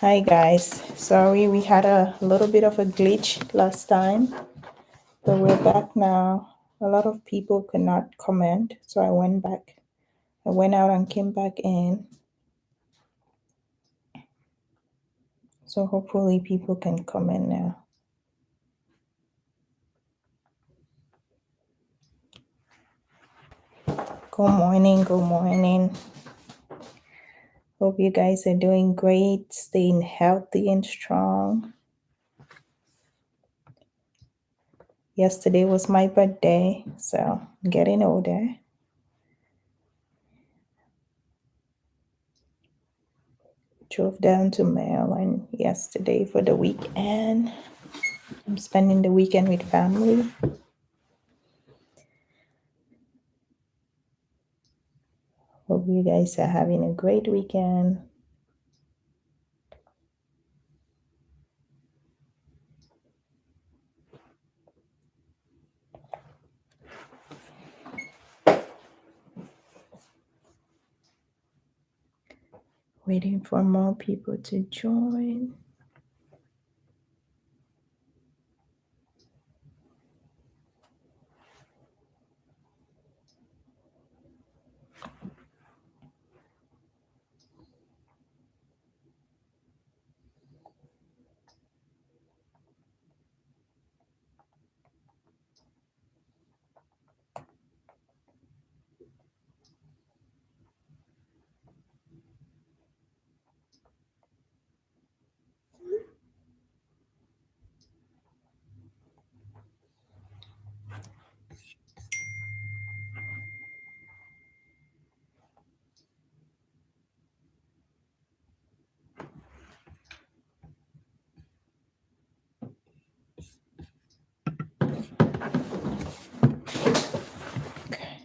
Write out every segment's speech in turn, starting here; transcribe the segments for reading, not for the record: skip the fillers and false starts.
Hi guys, sorry we had a little bit of a glitch last time, but we're back now. A lot of people could not comment, so I went back. I went out and came back in. So hopefully people can comment now. Good morning, good morning. Hope you guys are doing great, staying healthy and strong. Yesterday was my birthday, so I'm getting older. Drove down to Maryland yesterday for the weekend. I'm spending the weekend with family. Hope you guys are having a great weekend. Waiting for more people to join. Okay.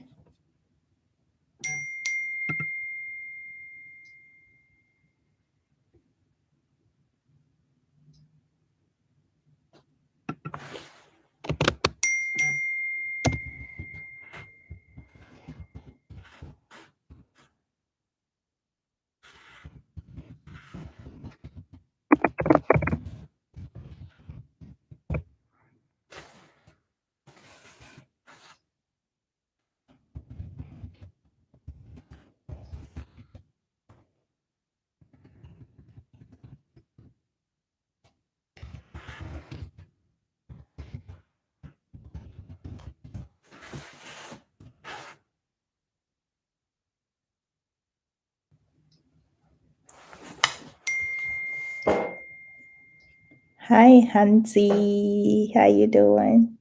Hi Hansi, how you doing?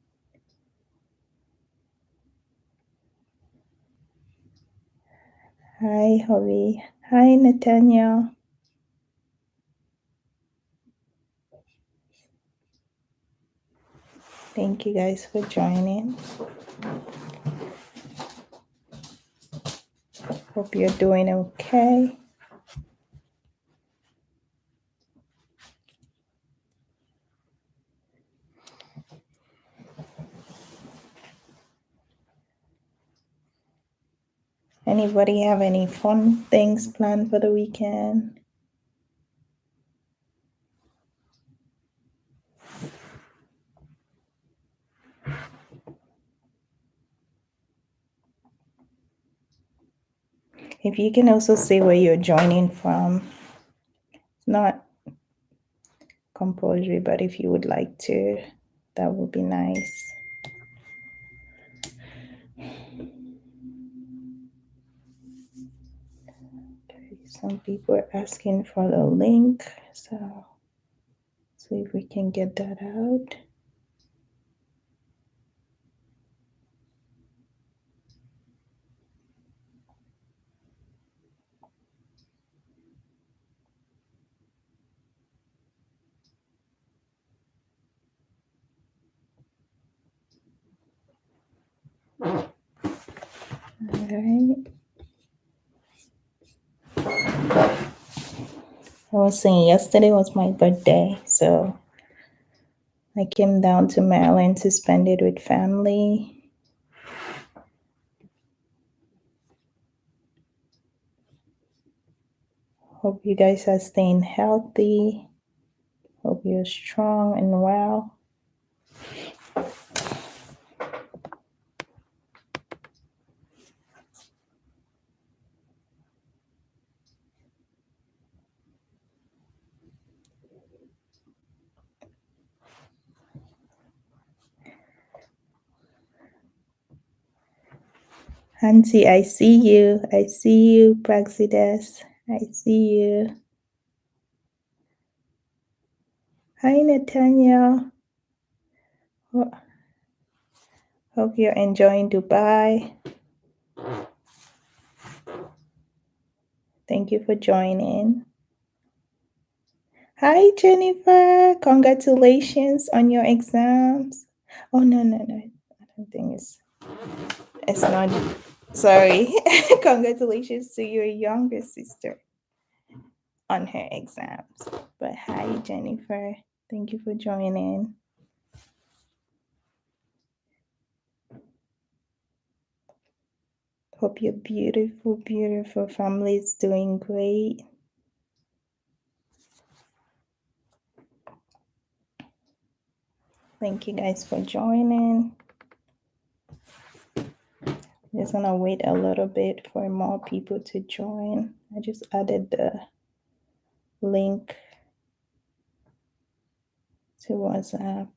Hi Hobby. Hi Nathaniel. Thank you guys for joining. Hope you're doing okay. Anybody have any fun things planned for the weekend? If you can also say where you're joining from. It's not compulsory, but if you would like to, that would be nice. Okay, some people are asking for the link, so see if we can get that out. All right. I was saying yesterday was my birthday, so I came down to Maryland to spend it with family. Hope you guys are staying healthy. Hope you're strong and well. Auntie, I see you. I see you, Praxides. I see you. Hi, Nathaniel. Hope you're enjoying Dubai. Thank you for joining. Hi, Jennifer. Congratulations on your exams. Oh, no. I don't think it's not. Sorry. Congratulations to your younger sister on her exams. But hi, Jennifer. Thank you for joining. Hope your beautiful, beautiful family is doing great. Thank you guys for joining. Just gonna wait a little bit for more people to join. I just added the link to WhatsApp.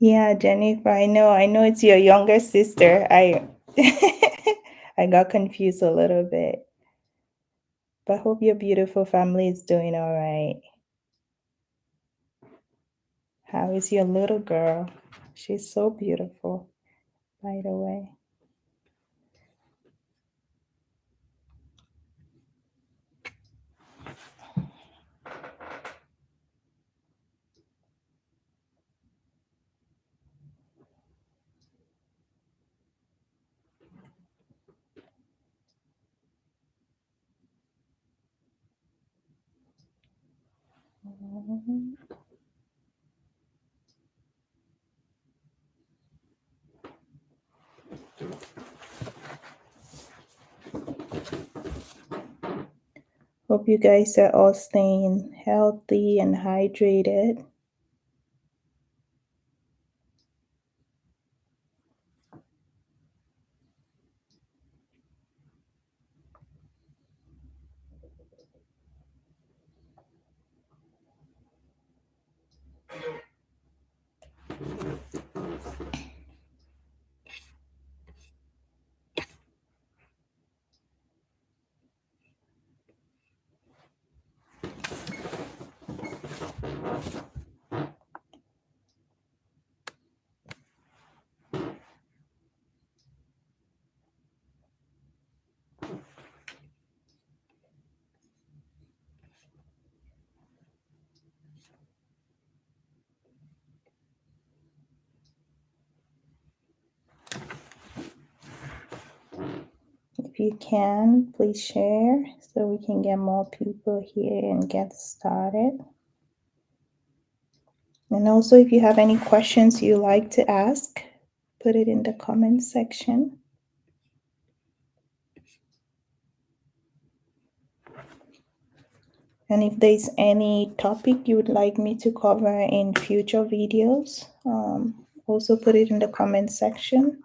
Yeah, Jennifer, I know it's your younger sister. I I got confused a little bit. But hope your beautiful family is doing all right. How is your little girl? She's so beautiful, by the way. Mhm. Hope you guys are all staying healthy and hydrated. If you can, please share so we can get more people here and get started. And also, if you have any questions you like to ask, put it in the comment section. And if there's any topic you would like me to cover in future videos, also put it in the comment section.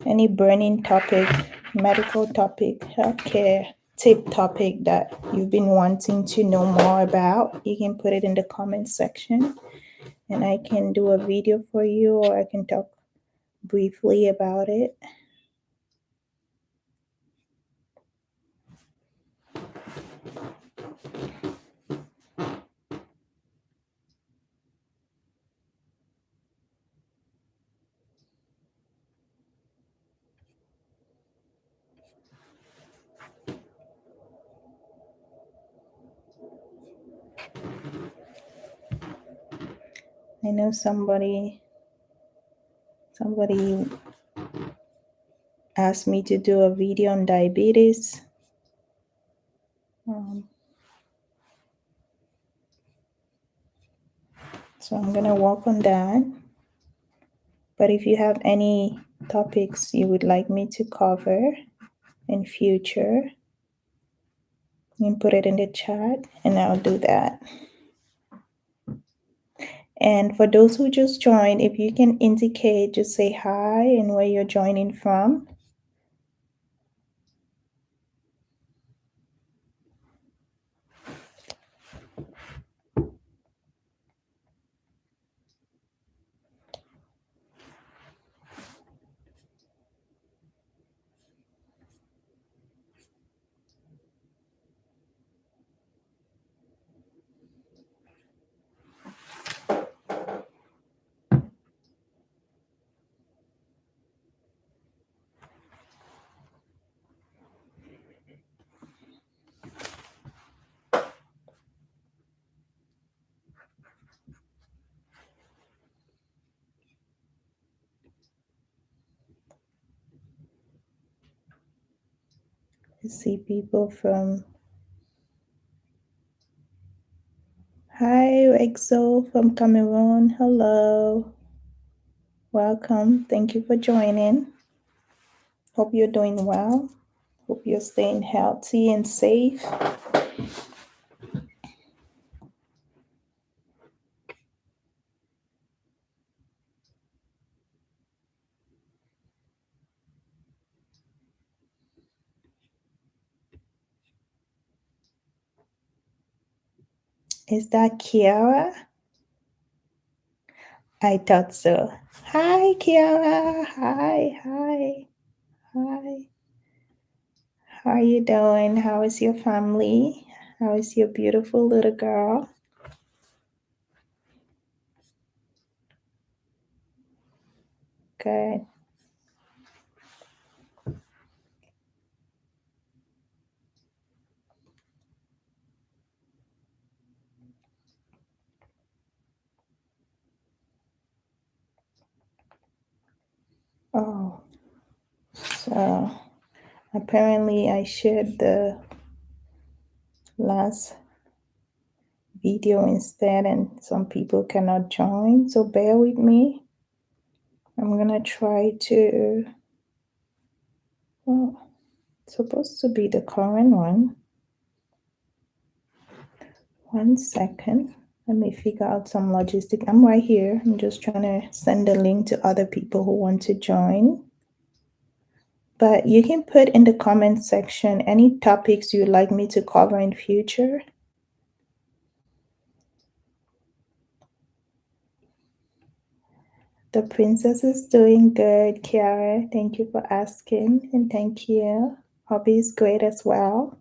Any burning topic, medical topic, healthcare tip topic that you've been wanting to know more about, you can put it in the comment section and I can do a video for you, or I can talk briefly about it. I know somebody asked me to do a video on diabetes. So I'm gonna work on that. But if you have any topics you would like me to cover in future, you can put it in the chat and I'll do that. And for those who just joined, if you can indicate, just say hi and where you're joining from. I see people from, hi, Exo from Cameroon. Hello. Welcome. Thank you for joining. Hope you're doing well. Hope you're staying healthy and safe. Is that Kiara? I thought so. Hi, Kiara. Hi, hi, hi. How are you doing? How is your family? How is your beautiful little girl? Good. Oh, so apparently I shared the last video instead and some people cannot join, so bear with me. I'm gonna try to, well, it's supposed to be the current one. 1 second. Let me figure out some logistic. I'm right here. I'm just trying to send the link to other people who want to join. But you can put in the comment section any topics you'd like me to cover in future. The princess is doing good, Kiara. Thank you for asking, and thank you. Hobby is great as well.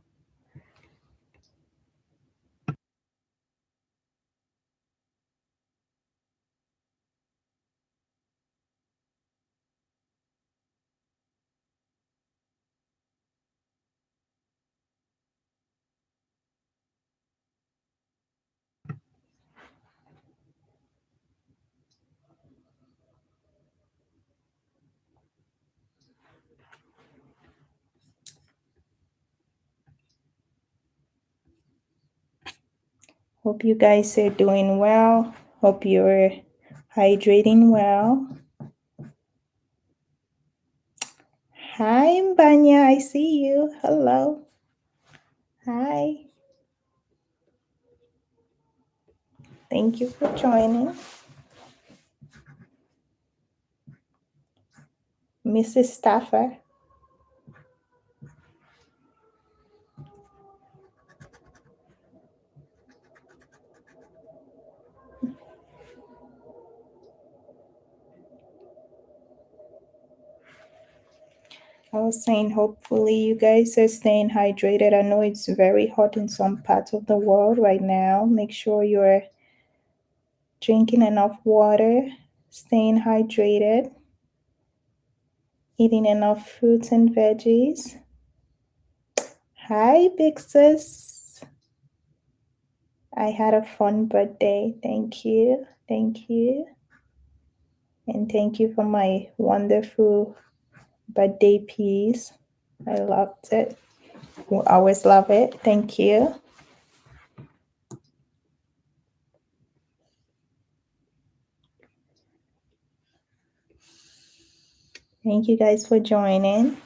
Hope you guys are doing well. Hope you're hydrating well. Hi, Mbanya. I see you. Hello. Hi. Thank you for joining. Mrs. Staffer. I was saying, hopefully, you guys are staying hydrated. I know it's very hot in some parts of the world right now. Make sure you're drinking enough water, staying hydrated, eating enough fruits and veggies. Hi, big sis. I had a fun birthday. Thank you. Thank you. And thank you for my wonderful birthday piece. I loved it. Will always love it. Thank you. Thank you guys for joining.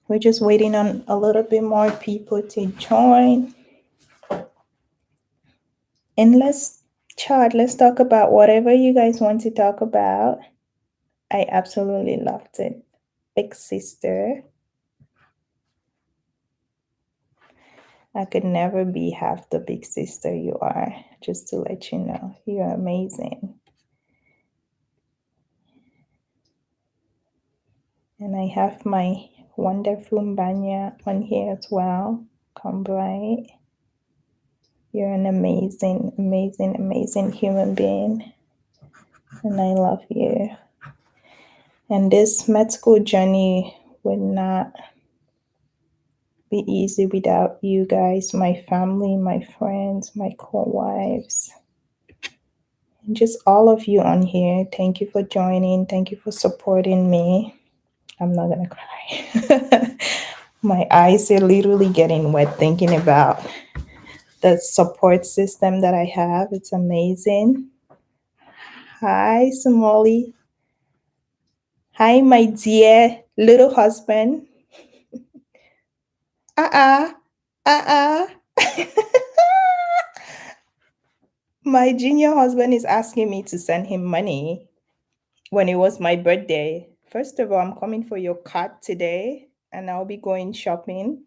We're just waiting on a little bit more people to join. And let's talk about whatever you guys want to talk about. I absolutely loved it. Big sister. I could never be half the big sister you are, just to let you know. You're amazing. And I have my wonderful Mbanya on here as well. Come bright. You're an amazing, amazing, amazing human being. And I love you. And this med school journey would not be easy without you guys, my family, my friends, my co-wives, and just all of you on here. Thank you for joining. Thank you for supporting me. I'm not gonna cry. My eyes are literally getting wet thinking about the support system that I have. It's amazing. Hi, Somali. Hi, my dear little husband. Uh-uh. Uh-uh. My junior husband is asking me to send him money when it was my birthday. First of all, I'm coming for your card today and I'll be going shopping.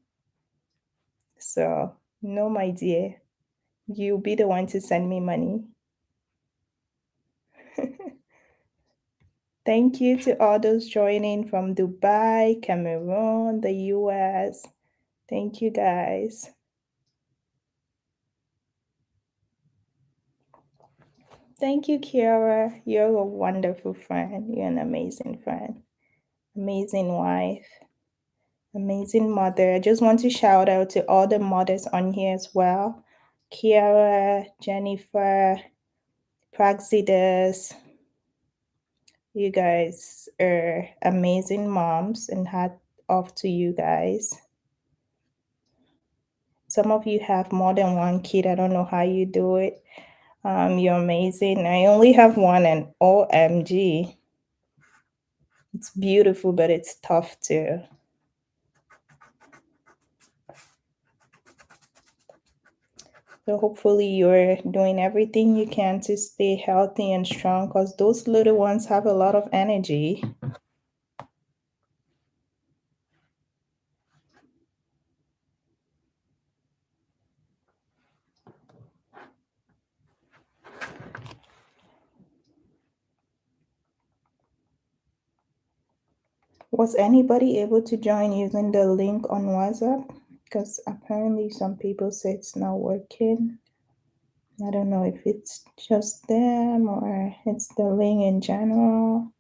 So, no, my dear, you'll be the one to send me money. Thank you to all those joining from Dubai, Cameroon, the US. Thank you guys. Thank you, Kiara. You're a wonderful friend. You're an amazing friend, amazing wife, amazing mother. I just want to shout out to all the mothers on here as well. Kiara, Jennifer, Praxidus. You guys are amazing moms, and hat off to you guys. Some of you have more than one kid. I don't know how you do it. You're amazing. I only have one, and OMG. It's beautiful, but it's tough too. So hopefully you're doing everything you can to stay healthy and strong, because those little ones have a lot of energy. Was anybody able to join using the link on WhatsApp? Because apparently some people say it's not working. I don't know if it's just them or it's the link in general.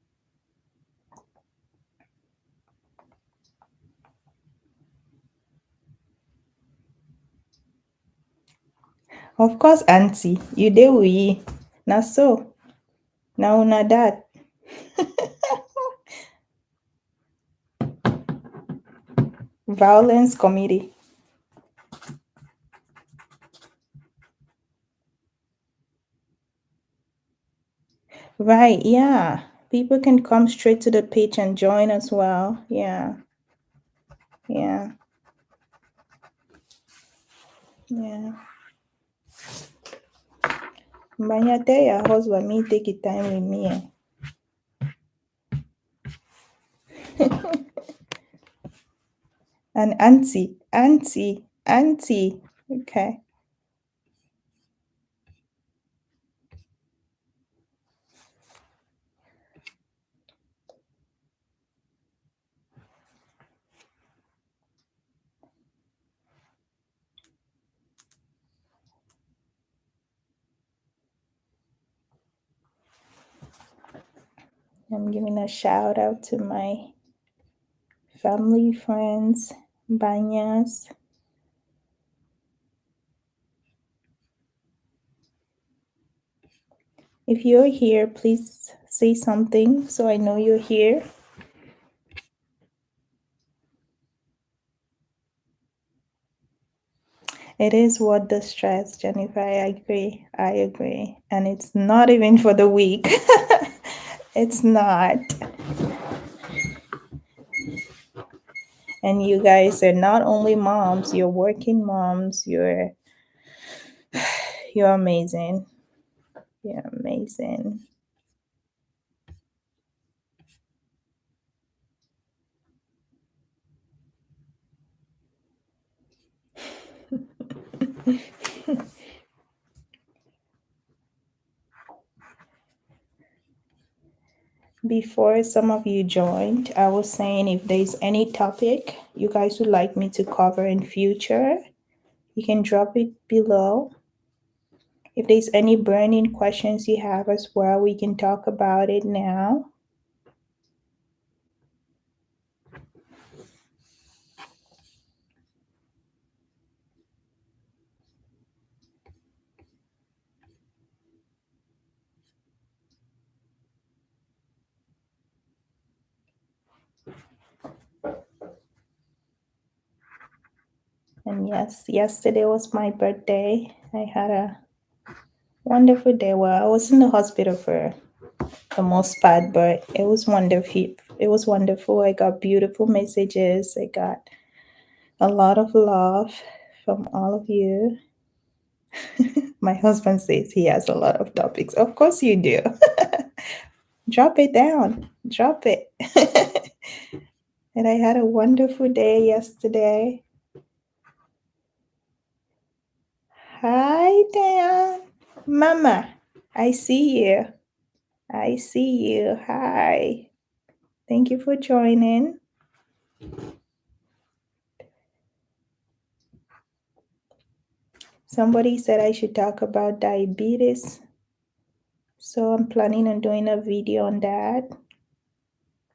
Of course, auntie, you dey we. Na so. Na una that. Violence committee. Right, yeah. People can come straight to the page and join as well. Yeah. Yeah. Yeah. Mbanya, tell your husband me take it time with me. And auntie. Okay. I'm giving a shout out to my family, friends, Banyas. If you're here, please say something so I know you're here. It is worth the stress, Jennifer. I agree. I agree. And it's not even for the weak. It's not. And you guys are not only moms, you're working moms. You're amazing. You're amazing. Before some of you joined, I was saying if there's any topic you guys would like me to cover in future, you can drop it below. If there's any burning questions you have as well, we can talk about it now. And yes, yesterday was my birthday. I had a wonderful day. Well, I was in the hospital for the most part, but it was wonderful. It was wonderful. I got beautiful messages. I got a lot of love from all of you. My husband says he has a lot of topics. Of course you do. Drop it down. Drop it. And I had a wonderful day yesterday. Hi, Dan. Mama, I see you. I see you. Hi. Thank you for joining. Somebody said I should talk about diabetes. So I'm planning on doing a video on that.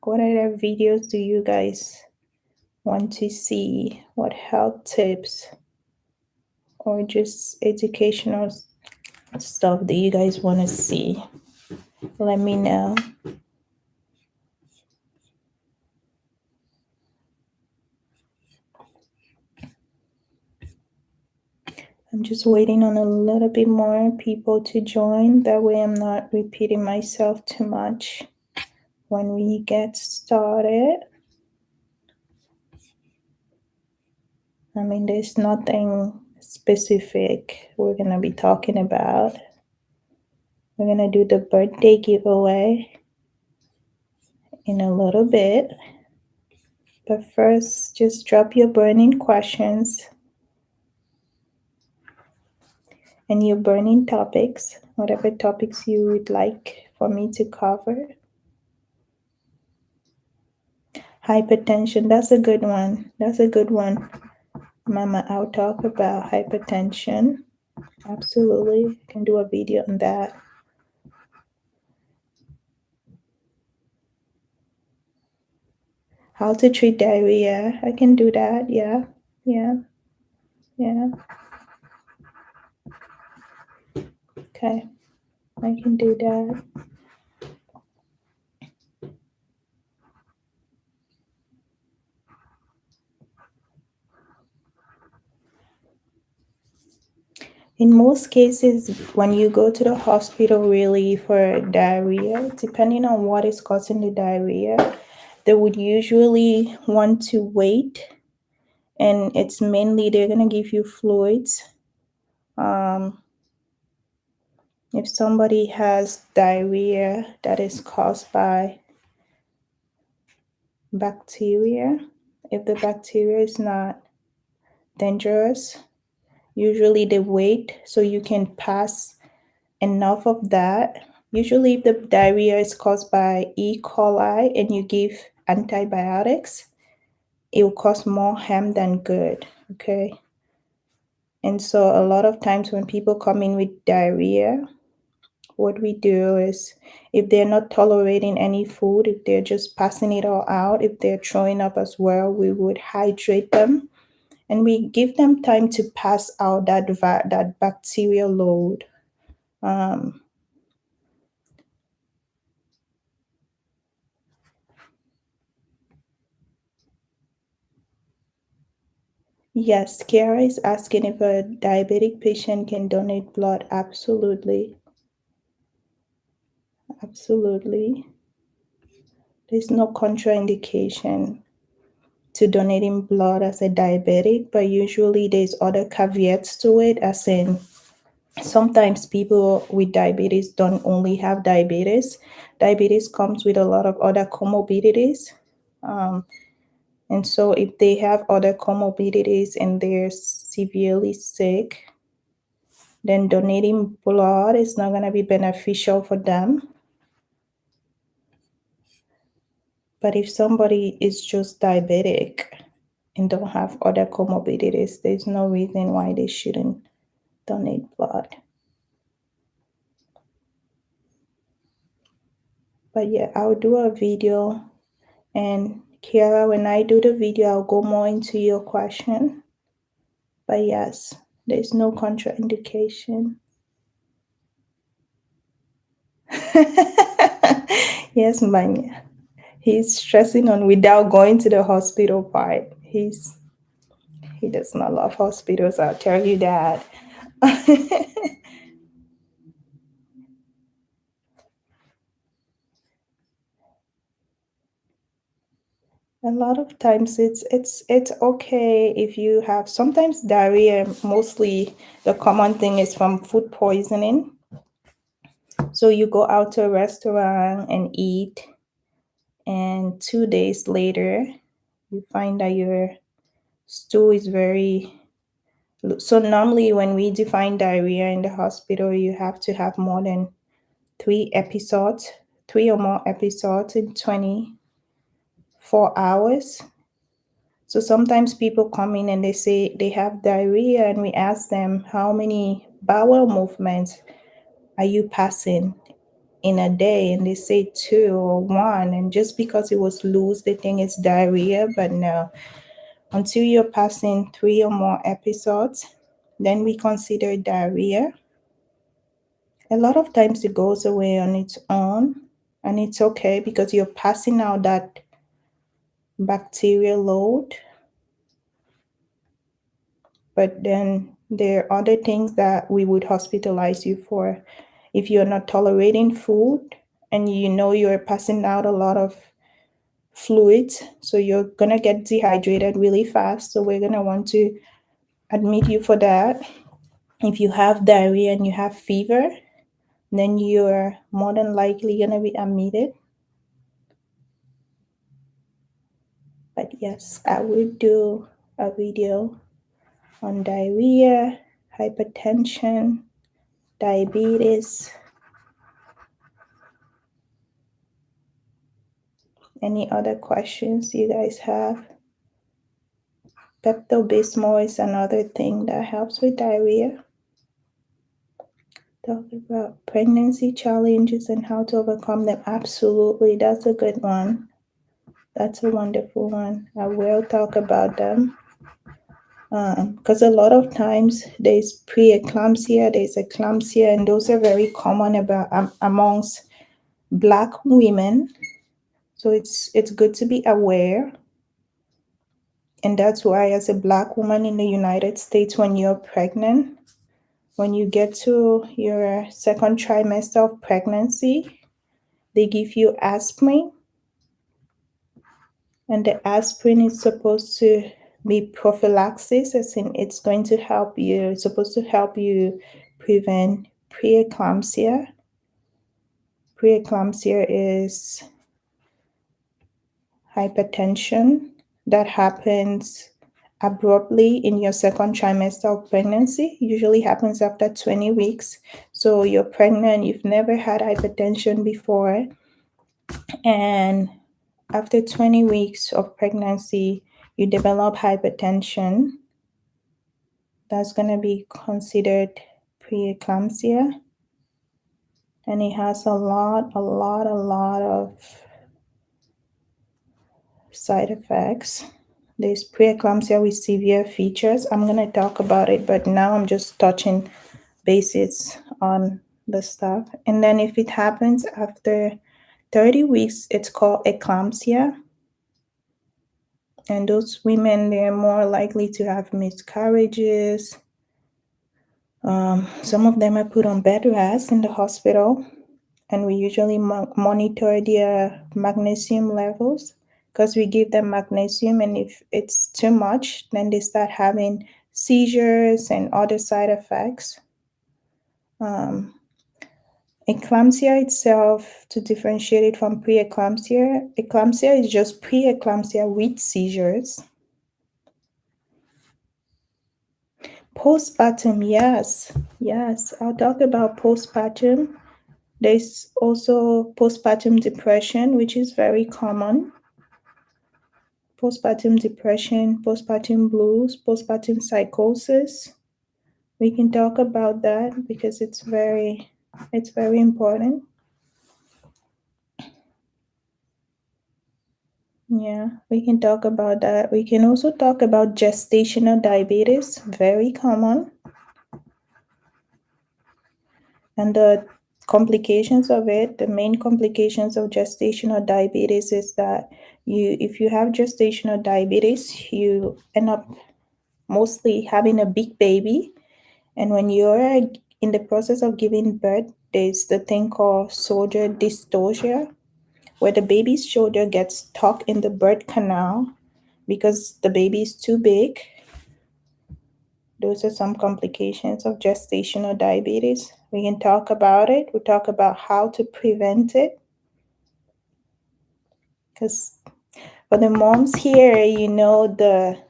What other videos do you guys want to see? What health tips or just educational stuff that you guys want to see? Let me know. I'm just waiting on a little bit more people to join. That way I'm not repeating myself too much when we get started. I mean, there's nothing specific we're going to be talking about. We're going to do the birthday giveaway in a little bit. But first, just drop your burning questions and your burning topics, whatever topics you would like for me to cover. Hypertension, that's a good one. That's a good one. Mama, I'll talk about hypertension. Absolutely. I can do a video on that. How to treat diarrhea. I can do that. Yeah. Okay. I can do that. In most cases, when you go to the hospital really for diarrhea, depending on what is causing the diarrhea, they would usually want to wait. And it's mainly they're going to give you fluids. If somebody has diarrhea that is caused by bacteria, if the bacteria is not dangerous, usually they wait so you can pass enough of that. Usually, if the diarrhea is caused by E. coli and you give antibiotics, it will cause more harm than good. Okay. And so, a lot of times when people come in with diarrhea, what we do is if they're not tolerating any food, if they're just passing it all out, if they're throwing up as well, we would hydrate them and we give them time to pass out that bacterial load. Yes, Kiara is asking if a diabetic patient can donate blood. Absolutely. Absolutely. There's no contraindication to donating blood as a diabetic, but usually there's other caveats to it, as in sometimes people with diabetes don't only have diabetes. Diabetes comes with a lot of other comorbidities. And so if they have other comorbidities and they're severely sick, then donating blood is not going to be beneficial for them. But if somebody is just diabetic and don't have other comorbidities, there's no reason why they shouldn't donate blood. But yeah, I'll do a video, and Kiara, when I do the video, I'll go more into your question. But yes, there's no contraindication. Yes, Manya. He's stressing on without going to the hospital part. He does not love hospitals, I'll tell you that. A lot of times it's okay if you have sometimes diarrhea. Mostly the common thing is from food poisoning. So you go out to a restaurant and eat, and 2 days later you find that your stool is very. So normally when we define diarrhea in the hospital, you have to have more than 3 episodes, 3 or more episodes in 24 hours. So sometimes people come in and they say they have diarrhea, and we ask them, how many bowel movements are you passing in a day? And they say 2 or 1. And just because it was loose, they think it's diarrhea. But no, until you're passing 3 or more episodes, then we consider diarrhea. A lot of times it goes away on its own, and it's okay because you're passing out that bacterial load. But then there are other things that we would hospitalize you for. If you're not tolerating food and you know you're passing out a lot of fluids, so you're going to get dehydrated really fast. So we're going to want to admit you for that. If you have diarrhea and you have fever, then you're more than likely going to be admitted. But yes, I will do a video on diarrhea, hypertension, diabetes. Any other questions you guys have? Pepto-Bismol is another thing that helps with diarrhea. Talk about pregnancy challenges and how to overcome them. Absolutely, that's a good one. That's a wonderful one. I will talk about them. Because a lot of times there's preeclampsia, there's eclampsia, and those are very common amongst Black women. So it's good to be aware. And that's why, as a Black woman in the United States, when you're pregnant, when you get to your second trimester of pregnancy, they give you aspirin. And the aspirin is supposed to be prophylaxis, as in it's going to help you, it's supposed to help you prevent preeclampsia. Preeclampsia is hypertension that happens abruptly in your second trimester of pregnancy. Usually happens after 20 weeks. So you're pregnant, you've never had hypertension before, and after 20 weeks of pregnancy, you develop hypertension. That's going to be considered preeclampsia. And it has a lot of side effects. There's preeclampsia with severe features. I'm going to talk about it, but now I'm just touching bases on the stuff. And then if it happens after 30 weeks, it's called eclampsia. And those women, they're more likely to have miscarriages. Some of them are put on bed rest in the hospital, and we usually monitor their magnesium levels because we give them magnesium, and if it's too much, then they start having seizures and other side effects. Eclampsia itself, to differentiate it from preeclampsia, eclampsia is just preeclampsia with seizures. Postpartum, yes, I'll talk about postpartum. There's also postpartum depression, which is very common. Postpartum depression, postpartum blues, postpartum psychosis. We can talk about that because it's very important. Yeah, we can talk about that. We can also talk about gestational diabetes, very common. And the complications of it, the main complications of gestational diabetes is that if you have gestational diabetes, you end up mostly having a big baby. And when you're in the process of giving birth, there's the thing called shoulder dystocia, where the baby's shoulder gets stuck in the birth canal because the baby is too big. Those are some complications of gestational diabetes. We can talk about it. We talk about how to prevent it. Because for the moms here, the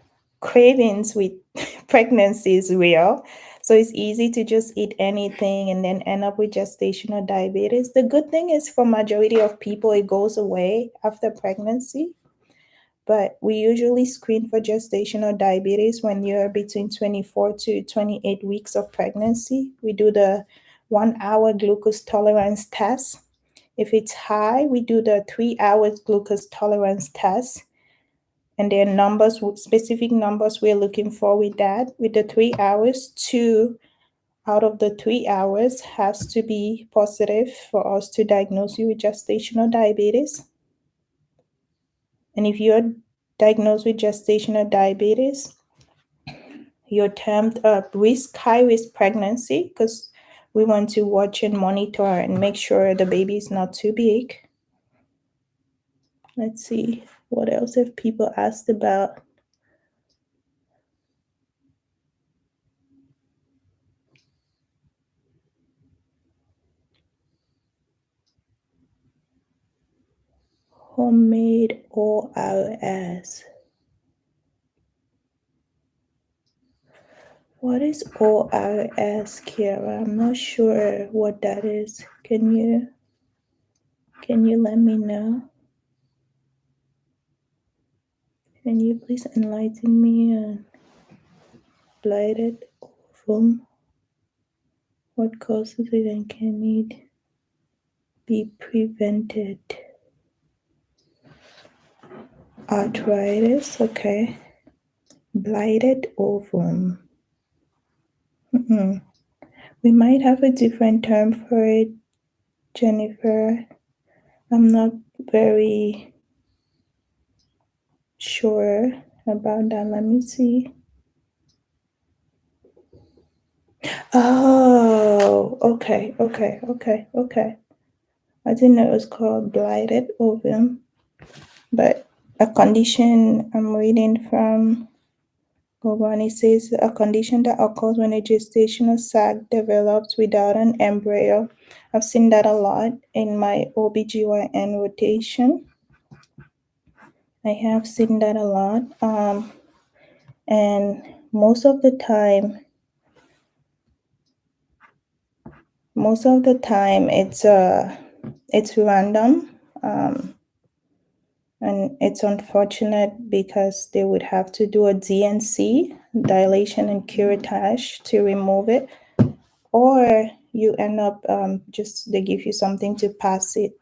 cravings with pregnancy is real. So it's easy to just eat anything and then end up with gestational diabetes. The good thing is for majority of people, it goes away after pregnancy. But we usually screen for gestational diabetes when you're between 24 to 28 weeks of pregnancy. We do the 1 hour glucose tolerance test. If it's high, we do the 3 hours glucose tolerance test. And there are numbers, specific numbers we're looking for with that. With the 3 hours, 2 out of the 3 hours has to be positive for us to diagnose you with gestational diabetes. And if you're diagnosed with gestational diabetes, you're termed a high risk pregnancy, because we want to watch and monitor and make sure the baby is not too big. Let's see, what else have people asked about? Homemade ORS. What is ORS, Kiara? I'm not sure what that is. Can you let me know? Can you please enlighten me on blighted ovum? What causes it and can it be prevented? Arthritis, okay. Blighted ovum. We might have a different term for it, Jennifer. I'm not very sure about that. Let me see. Oh, okay. I didn't know it was called blighted ovum, but a condition I'm reading from Gobani says a condition that occurs when a gestational sac develops without an embryo. I've seen that a lot in my OBGYN rotation. I have seen that a lot. And most of the time it's random. And it's unfortunate because they would have to do a DNC, dilation and curettage, to remove it. Or you end up just they give you something to pass it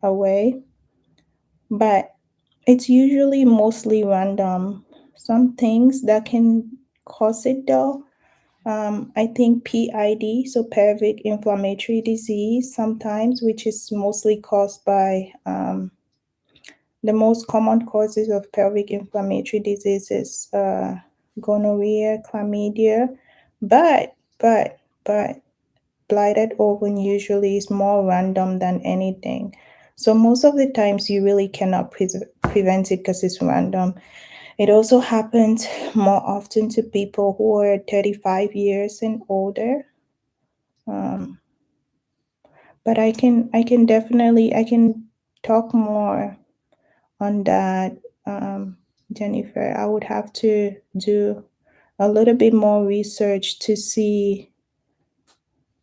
away. But it's usually mostly random. Some things that can cause it though, I think PID, so pelvic inflammatory disease, sometimes, which is mostly caused by the most common causes of pelvic inflammatory diseases, gonorrhea, chlamydia, but blighted ovum usually is more random than anything. So most of the times you really cannot prevent it because it's random. It also happens more often to people who are 35 years and older. Um, but I can talk more on that, Jennifer. I would have to do a little bit more research to see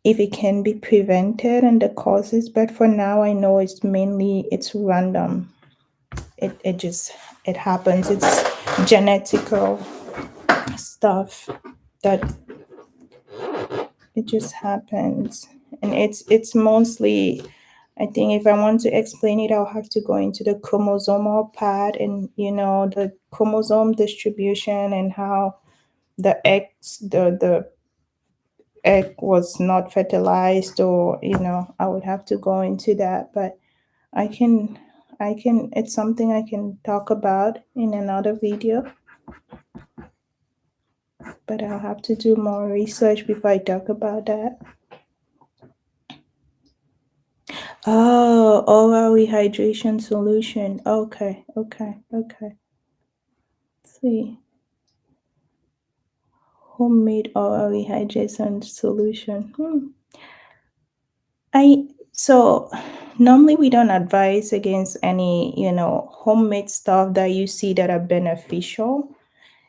if it can be prevented and the causes. But for now, I know it's random. It just it happens. It's genetical stuff that it just happens, and it's mostly. I think if I want to explain it, I'll have to go into the chromosomal part and the chromosome distribution and how the egg was not fertilized, or I would have to go into that. But I can it's something I can talk about in another video, but I'll have to do more research before I talk about that. Oh, oral rehydration solution. Okay. Let's see. Homemade oral rehydration solution. So normally we don't advise against any, homemade stuff that you see that are beneficial.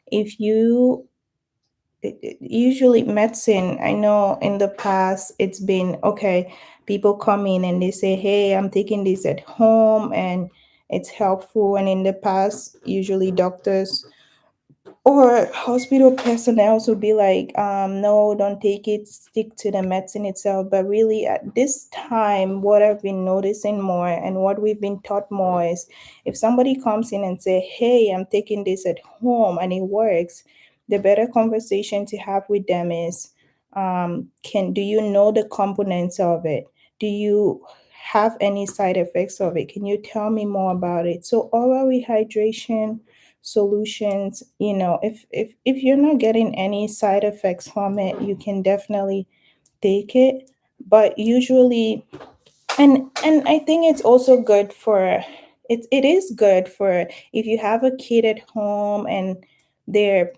If you usually medicine, I know in the past it's been okay, people come in and they say, hey, I'm taking this at home and it's helpful. And in the past, usually doctors or hospital personnel would be like, no, don't take it, stick to the medicine itself. But really, at this time, what I've been noticing more and what we've been taught more is if somebody comes in and say, hey, I'm taking this at home and it works, the better conversation to have with them is, do you know the components of it? Do you have any side effects of it? Can you tell me more about it? So oral rehydration solutions, if you're not getting any side effects from it, you can definitely take it. But usually, and I think it's also good for it is good for if you have a kid at home and they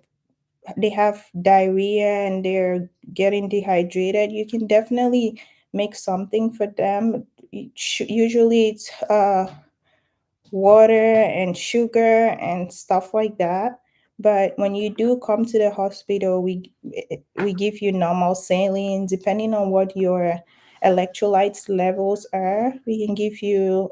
have diarrhea and they're getting dehydrated, you can definitely make something for them. Usually it's water and sugar and stuff like that. But when you do come to the hospital, we give you normal saline. Depending on what your electrolytes levels are, we can give you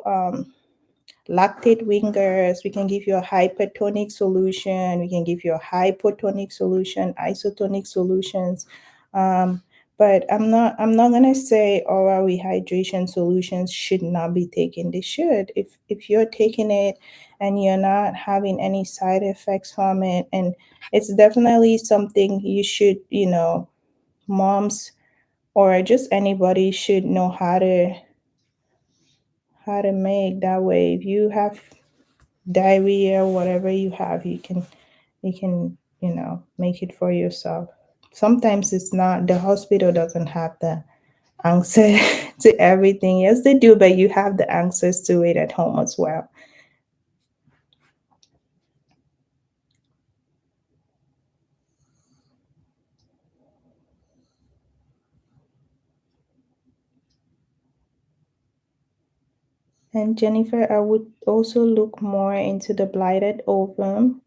lactate wingers. We can give you a hypertonic solution. We can give you a hypotonic solution, isotonic solutions. Um, but I'm not gonna say oral rehydration solutions should not be taken. They should. If you're taking it and you're not having any side effects from it, and it's definitely something you should, moms or just anybody should know how to make that way. If you have diarrhea, whatever you have, you can make it for yourself. Sometimes it's not the hospital doesn't have the answer to everything. Yes, they do, but you have the answers to it at home as well. And Jennifer, I would also look more into the blighted ovum,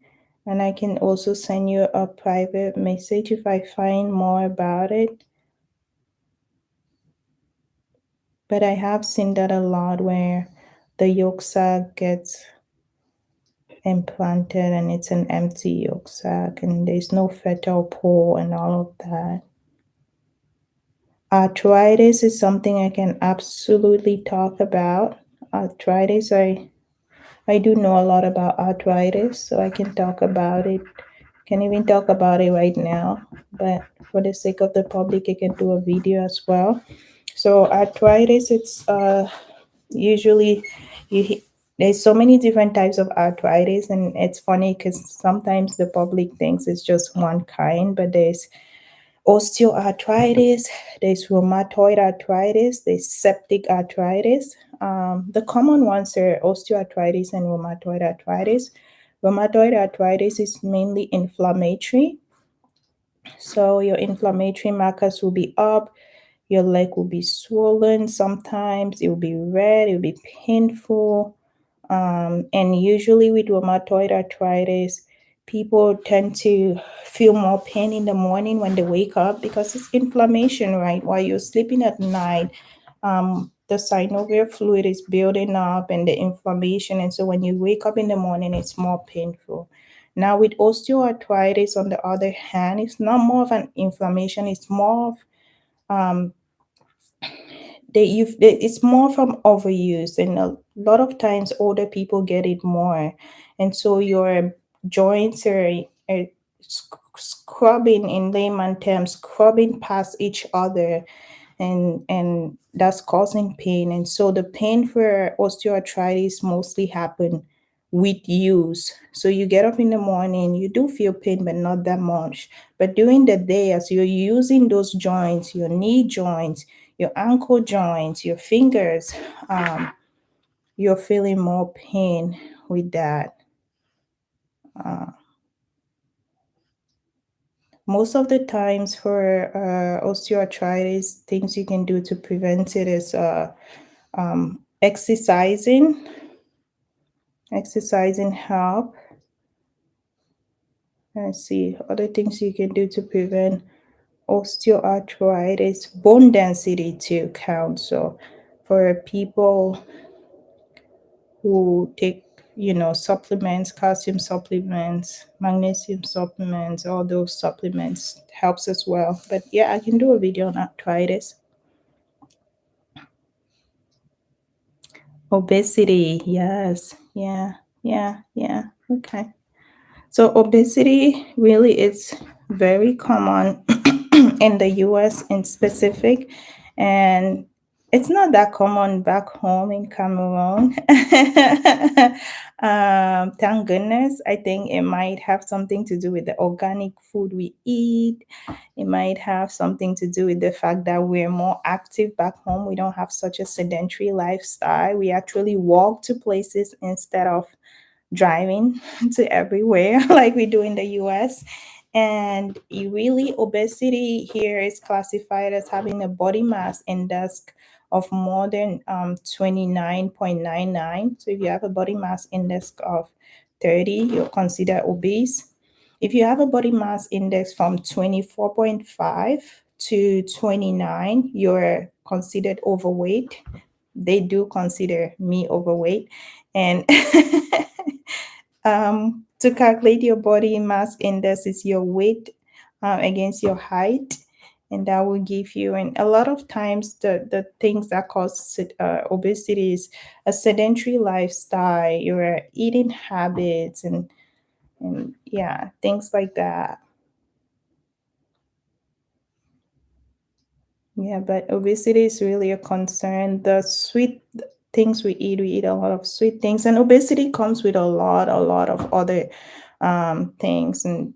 and I can also send you a private message if I find more about it. But I have seen that a lot where the yolk sac gets implanted and it's an empty yolk sac and there's no fetal pole and all of that. Arthritis is something I can absolutely talk about. Arthritis, I do know a lot about arthritis, so I can talk about it. Can even talk about it right now, but for the sake of the public, I can do a video as well. So arthritis, it's usually you there's so many different types of arthritis, and it's funny because sometimes the public thinks it's just one kind, but there's osteoarthritis, there's rheumatoid arthritis, there's septic arthritis. The common ones are osteoarthritis and rheumatoid arthritis. Rheumatoid arthritis is mainly inflammatory. So your inflammatory markers will be up, your leg will be swollen sometimes, it will be red, it will be painful. And usually with rheumatoid arthritis, people tend to feel more pain in the morning when they wake up because it's inflammation, right? While you're sleeping at night, the synovial fluid is building up and the inflammation. And so when you wake up in the morning, it's more painful. Now, with osteoarthritis, on the other hand, it's not more of an inflammation, it's more of it's more from overuse, and a lot of times older people get it more, and so your joints are scrubbing, in layman terms, scrubbing past each other, and that's causing pain. And so the pain for osteoarthritis mostly happen with use. So you get up in the morning, you do feel pain, but not that much. But during the day, as you're using those joints, your knee joints, your ankle joints, your fingers, you're feeling more pain with that. Most of the times for osteoarthritis, things you can do to prevent it is exercising. Exercising help. Let's see, other things you can do to prevent osteoarthritis. Bone density too counts. So for people who take, supplements, calcium supplements, magnesium supplements, all those supplements helps as well. But yeah, I can do a video on arthritis. Obesity, yes, yeah. Okay. So obesity really is very common in the US in specific, and it's not that common back home in Cameroon. Thank goodness. I think it might have something to do with the organic food we eat. It might have something to do with the fact that we're more active back home. We don't have such a sedentary lifestyle. We actually walk to places instead of driving to everywhere like we do in the US. And really, obesity here is classified as having a body mass index of more than 29.99. So if you have a body mass index of 30, you're considered obese. If you have a body mass index from 24.5 to 29, you're considered overweight. They do consider me overweight. And to calculate your body mass index is your weight against your height, and that will give you. And a lot of times, the things that cause obesity is a sedentary lifestyle, your eating habits, and yeah, things like that. Yeah, but obesity is really a concern. The sweet things we eat a lot of sweet things, and obesity comes with a lot of other things. And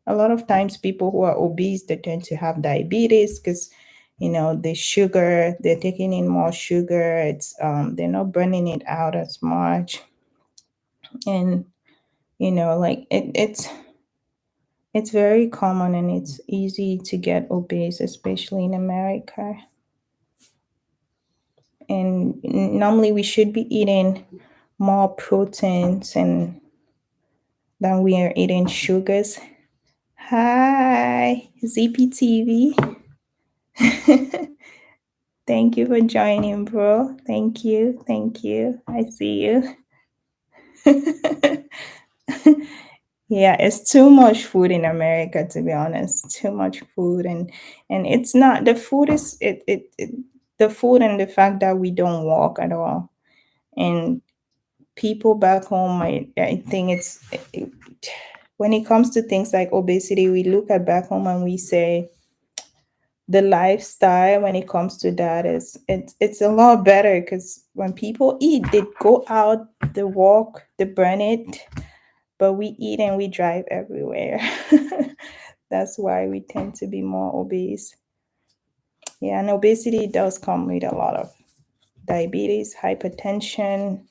a lot of times, people who are obese, they tend to have diabetes because, the sugar, they're taking in more sugar. It's they're not burning it out as much, and like it's very common and it's easy to get obese, especially in America. And normally we should be eating more proteins and than we are eating sugars. Hi, ZPTV. Thank you for joining, bro. Thank you. I see you. Yeah, it's too much food in America, to be honest. Too much food, and it's not the food is it the food and the fact that we don't walk at all. And people back home, I think when it comes to things like obesity, we look at back home and we say, the lifestyle when it comes to that is it's a lot better because when people eat, they go out, they walk, they burn it, but we eat and we drive everywhere. That's why we tend to be more obese. Yeah, and obesity does come with a lot of diabetes, hypertension,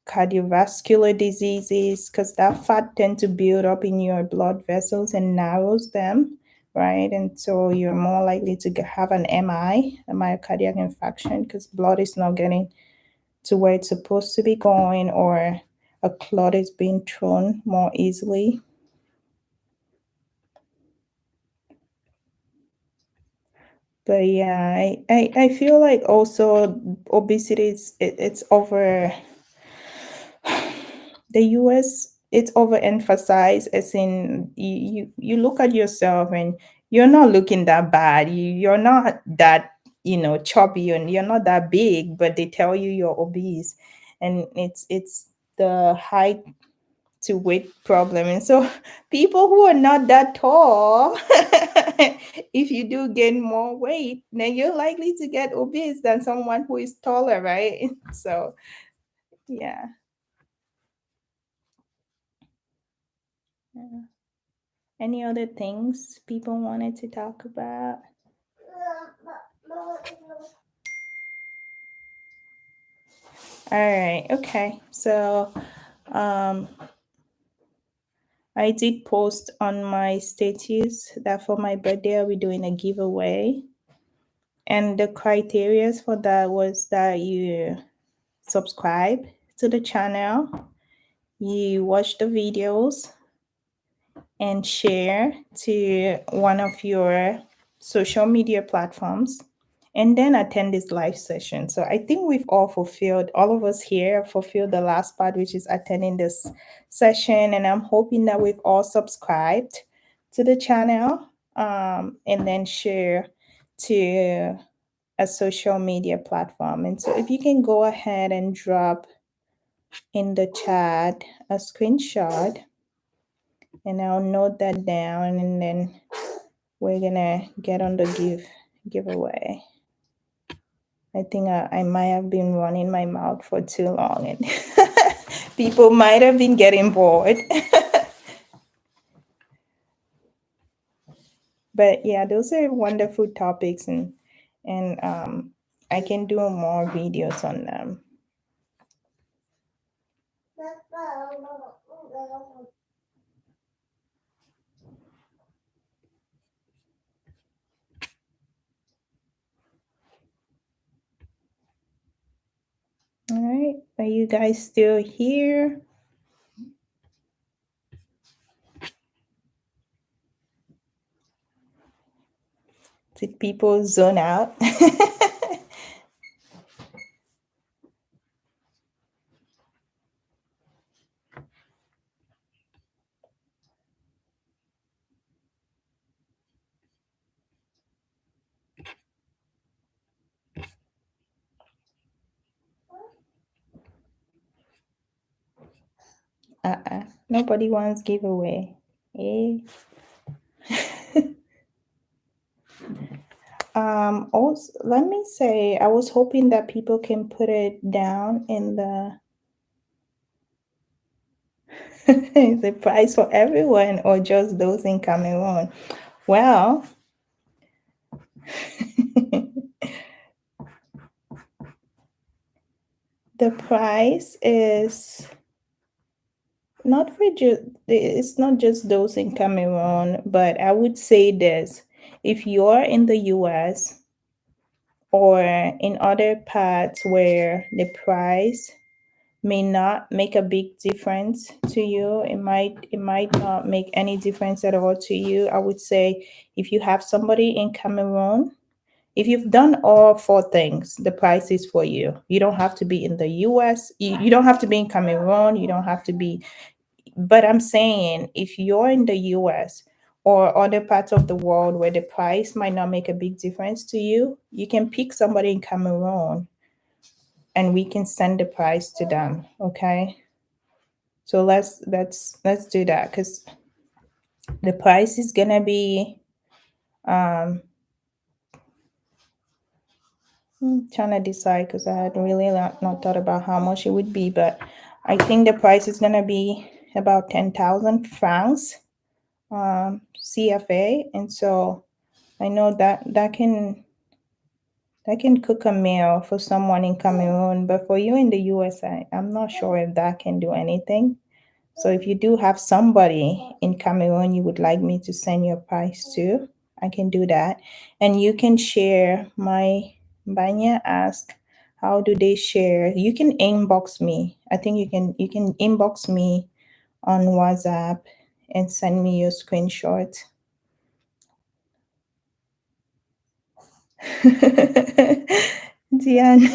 cardiovascular diseases, because that fat tend to build up in your blood vessels and narrows them, right? And so you're more likely to have an MI, a myocardial infarction, because blood is not getting to where it's supposed to be going, or a clot is being thrown more easily. But yeah, I feel like also obesity it's over the US, it's overemphasized, as in you look at yourself and you're not looking that bad. You're not that, chubby, and you're not that big, but they tell you you're obese. And it's the height to weight problem. And so people who are not that tall, if you do gain more weight, then you're likely to get obese than someone who is taller, right? So yeah. Yeah. Any other things people wanted to talk about? All right, okay. So um I did post on my status that for my birthday I'll be doing a giveaway. And the criteria for that was that you subscribe to the channel, you watch the videos, and share to one of your social media platforms, and then attend this live session. So I think we've all fulfilled, all of us here fulfilled the last part, which is attending this session. And I'm hoping that we've all subscribed to the channel, and then share to a social media platform. And so if you can go ahead and drop in the chat a screenshot, and I'll note that down, and then we're gonna get on the giveaway. I think I might have been running my mouth for too long, and people might have been getting bored. But yeah, those are wonderful topics, and I can do more videos on them. All right, are you guys still here? Did people zone out? Nobody wants giveaway. Eh? Also, let me say, I was hoping that people can put it down in the is the price for everyone or just those in Cameroon. Well, the price is not for just, it's not just those in Cameroon, but I would say this: if you're in the US or in other parts where the price may not make a big difference to you, it might not make any difference at all to you. I would say if you have somebody in Cameroon, if you've done all four things, the price is for you. You don't have to be in the US, you don't have to be in Cameroon, you don't have to be, but I'm saying if you're in the US or other parts of the world where the price might not make a big difference to you, you can pick somebody in Cameroon and we can send the price to them. Okay. So let's do that, because the price is gonna be Trying to decide because I had really not thought about how much it would be, but I think the price is gonna be about 10,000 francs, CFA, and so I know that can cook a meal for someone in Cameroon, but for you in the US, I'm not sure if that can do anything. So if you do have somebody in Cameroon you would like me to send your price to, I can do that. And you can share my Banya ask how do they share? You can inbox me. I think you can inbox me on WhatsApp and send me your screenshot. Diane,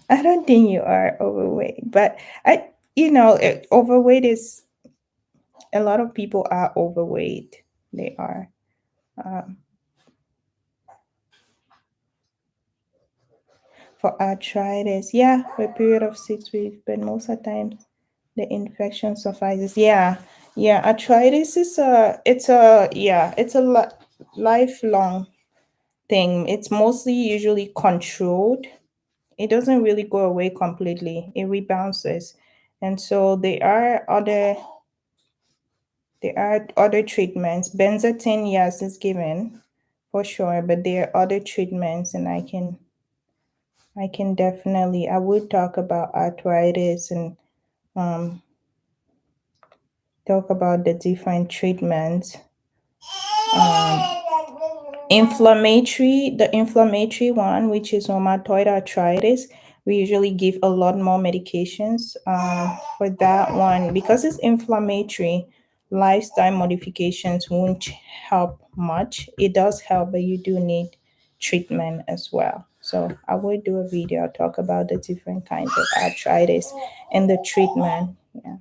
I don't think you are overweight, but overweight is a lot of people are overweight. They are. Um, for arthritis, yeah, for a period of 6 weeks, but most of the time the infection suffices. Yeah, yeah, arthritis is it's a lifelong thing. It's mostly usually controlled. It doesn't really go away completely. It rebounces. And so there are other treatments. Benzathine, yes, is given for sure, but there are other treatments, and I can definitely, I would talk about arthritis and um, talk about the different treatments. Um, the inflammatory one, which is rheumatoid arthritis, we usually give a lot more medications for that one because it's inflammatory. Lifestyle modifications won't help much. It does help, but you do need treatment as well. So I will do a video, talk about the different kinds of arthritis and the treatment. Yeah.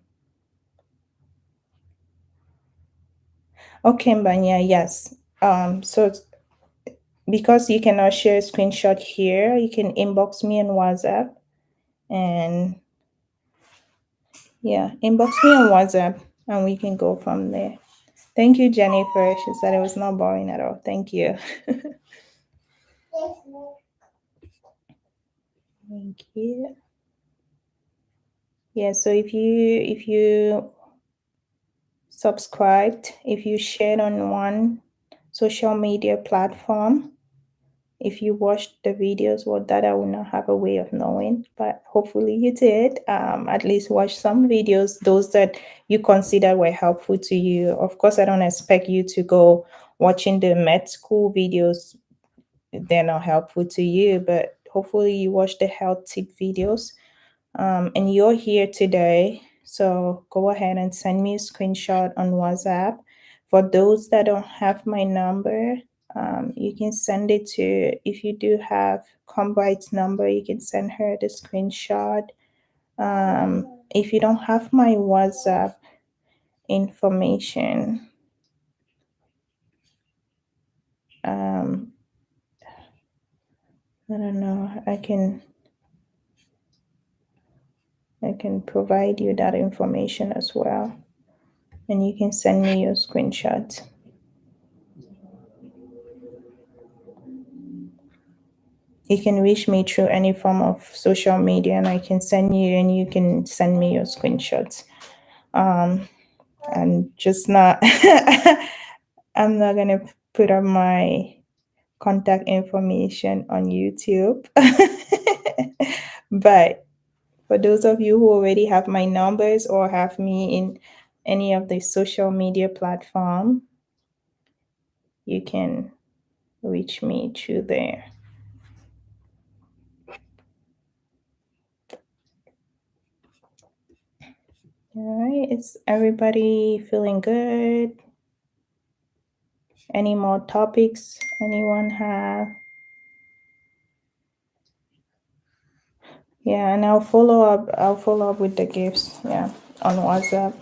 Okay, Mbanya, yes. So because you cannot share a screenshot here, you can inbox me on WhatsApp and yeah, inbox me on WhatsApp and we can go from there. Thank you, Jennifer. She said it was not boring at all. Thank you. Thank you. Yeah, so if you subscribed, if you shared on one social media platform, if you watched the videos, well, that I will not have a way of knowing, but hopefully you did. At least watch some videos, those that you consider were helpful to you. Of course, I don't expect you to go watching the med school videos. They're not helpful to you, but hopefully you watch the health tip videos. And you're here today, so go ahead and send me a screenshot on WhatsApp. For those that don't have my number, you can send it to, if you do have Combright's number, you can send her the screenshot. If you don't have my WhatsApp information, um, I don't know, I can provide you that information as well, and you can send me your screenshot. You can reach me through any form of social media and I can send you and you can send me your screenshots. And just not I'm not gonna put up my contact information on YouTube. But for those of you who already have my numbers or have me in any of the social media platform, you can reach me through there. All right, is everybody feeling good? Any more topics anyone have? Yeah, and I'll follow up. I'll follow up with the gifts. Yeah, on WhatsApp.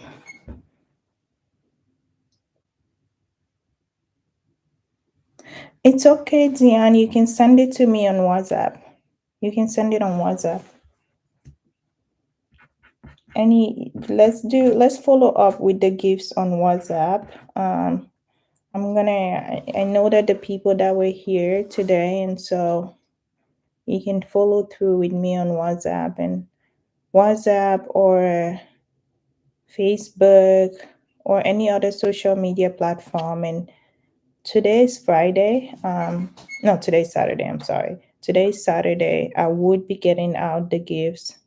It's okay, Diane. You can send it to me on WhatsApp. You can send it on WhatsApp. Let's follow up with the gifts on WhatsApp. I know that the people that were here today, and so you can follow through with me on WhatsApp or Facebook or any other social media platform. And today's Friday. No, today's Saturday. I'm sorry. Today's Saturday. I would be getting out the gifts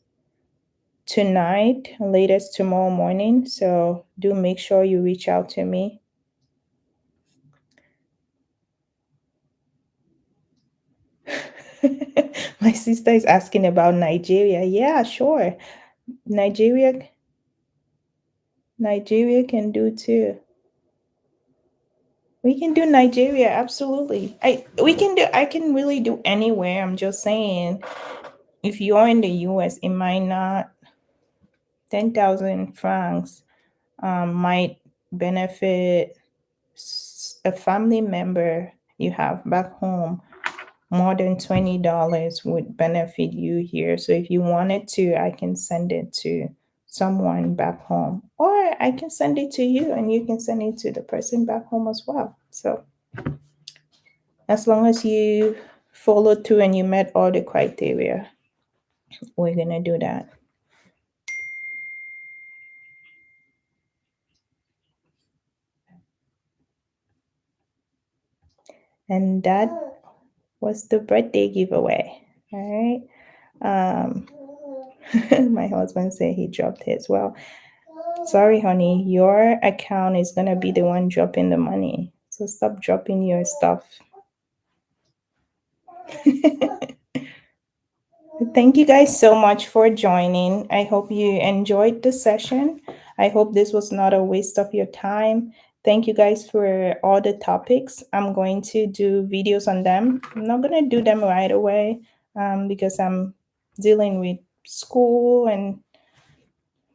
tonight, latest tomorrow morning. So do make sure you reach out to me. My sister is asking about Nigeria. Yeah, sure. Nigeria can do too. We can do Nigeria, absolutely. I can really do anywhere. I'm just saying, if you're in the US, it might not 10,000 francs might benefit a family member you have back home. More than $20 would benefit you here. So if you wanted to, I can send it to someone back home, or I can send it to you and you can send it to the person back home as well. So as long as you follow through and you met all the criteria, we're going to do that. And that was the birthday giveaway. All right. My husband said he dropped his. Well, sorry, honey, your account is going to be the one dropping the money. So stop dropping your stuff. Thank you guys so much for joining. I hope you enjoyed the session. I hope this was not a waste of your time. Thank you guys for all the topics. I'm going to do videos on them. I'm not going to do them right away because I'm dealing with school and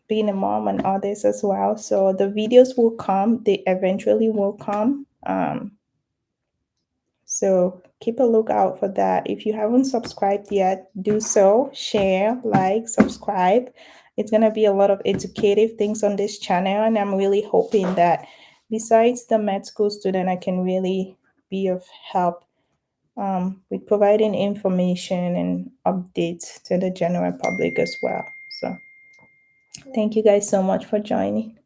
being a mom and all this as well. So the videos will come, they eventually will come. So keep a lookout for that. If you haven't subscribed yet, do so. Share, like, subscribe. It's going to be a lot of educative things on this channel. And I'm really hoping that besides the med school student, I can really be of help with providing information and updates to the general public as well. So thank you guys so much for joining.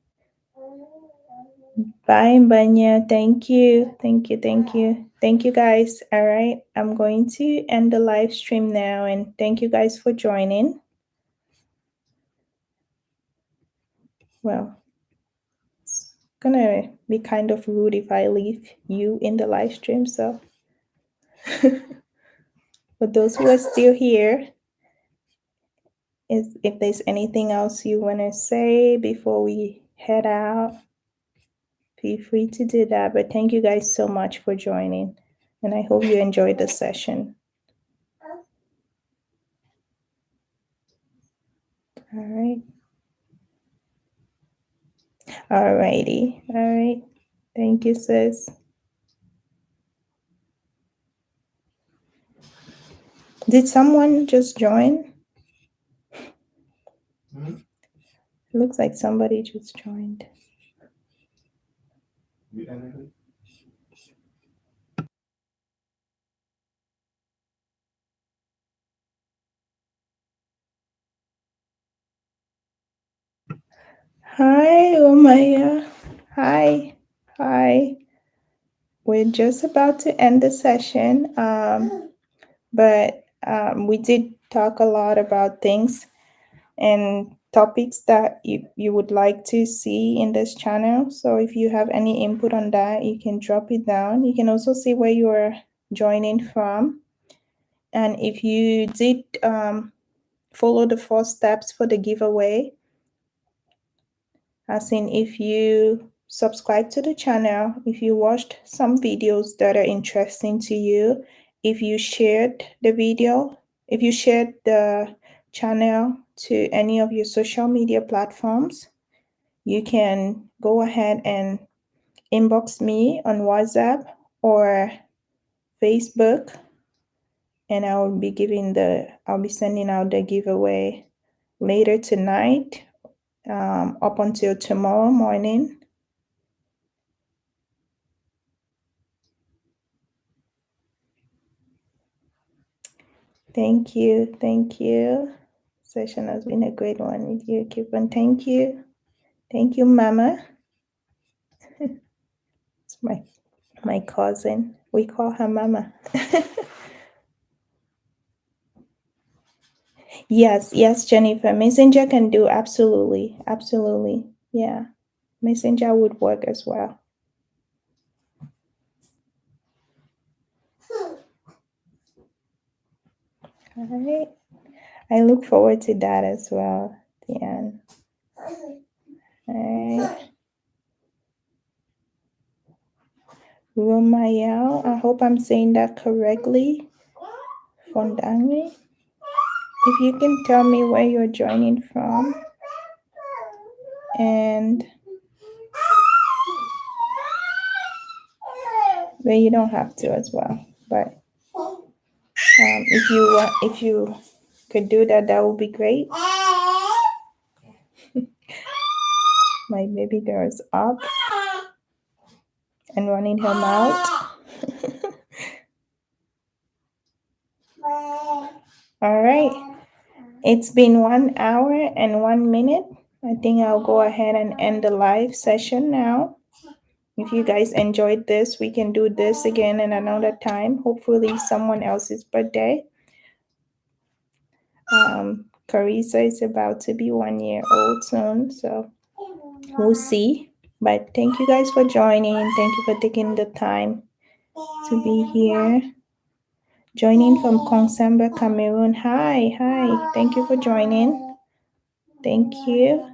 Bye, Banya. Thank you. Thank you. Thank you. Thank you, guys. All right. I'm going to end the live stream now. And thank you guys for joining. Well, it's going to be kind of rude if I leave you in the live stream. So, for those who are still here, if there's anything else you want to say before we head out, feel free to do that. But thank you guys so much for joining. And I hope you enjoyed the session. All right. All righty. All right. Thank you, sis. Did someone just join? It looks like somebody just joined. Hi, Omaya. Hi. Hi. We're just about to end the session. But we did talk a lot about things and topics that you would like to see in this channel. So if you have any input on that, you can drop it down. You can also see where you are joining from. And if you did follow the 4 steps for the giveaway, as in if you subscribe to the channel, if you watched some videos that are interesting to you, if you shared the video, if you shared the channel to any of your social media platforms, you can go ahead and inbox me on WhatsApp or Facebook, and I'll be sending out the giveaway later tonight, up until tomorrow morning. Thank you. Thank you. Session has been a great one with you, Kipon. Thank you. Thank you, Mama. It's my cousin. We call her Mama. Yes, Jennifer. Messenger can do absolutely. Absolutely. Yeah. Messenger would work as well. All right. I look forward to that as well, Diane. All right. Romayel, I hope I'm saying that correctly. Fondangri. If you can tell me where you're joining from, and well, you don't have to as well, but if you could do that, that would be great. My baby girl is up and running her mouth. All right. It's been 1 hour and 1 minute. I think I'll go ahead and end the live session now. If you guys enjoyed this, we can do this again in another time. Hopefully, someone else's birthday. Carissa is about to be 1 year old soon, so we'll see. But thank you guys for joining. Thank you for taking the time to be here. Joining from Kongsamba, Cameroon. Hi. Thank you for joining. Thank you.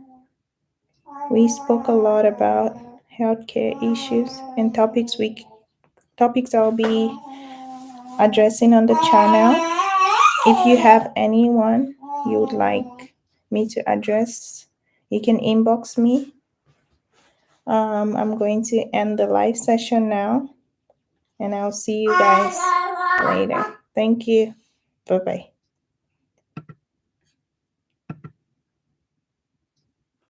We spoke a lot about healthcare issues and topics I'll be addressing on the channel. If you have anyone you would like me to address, you can inbox me. I'm going to end the live session now, and I'll see you guys later. Thank you. Bye-bye.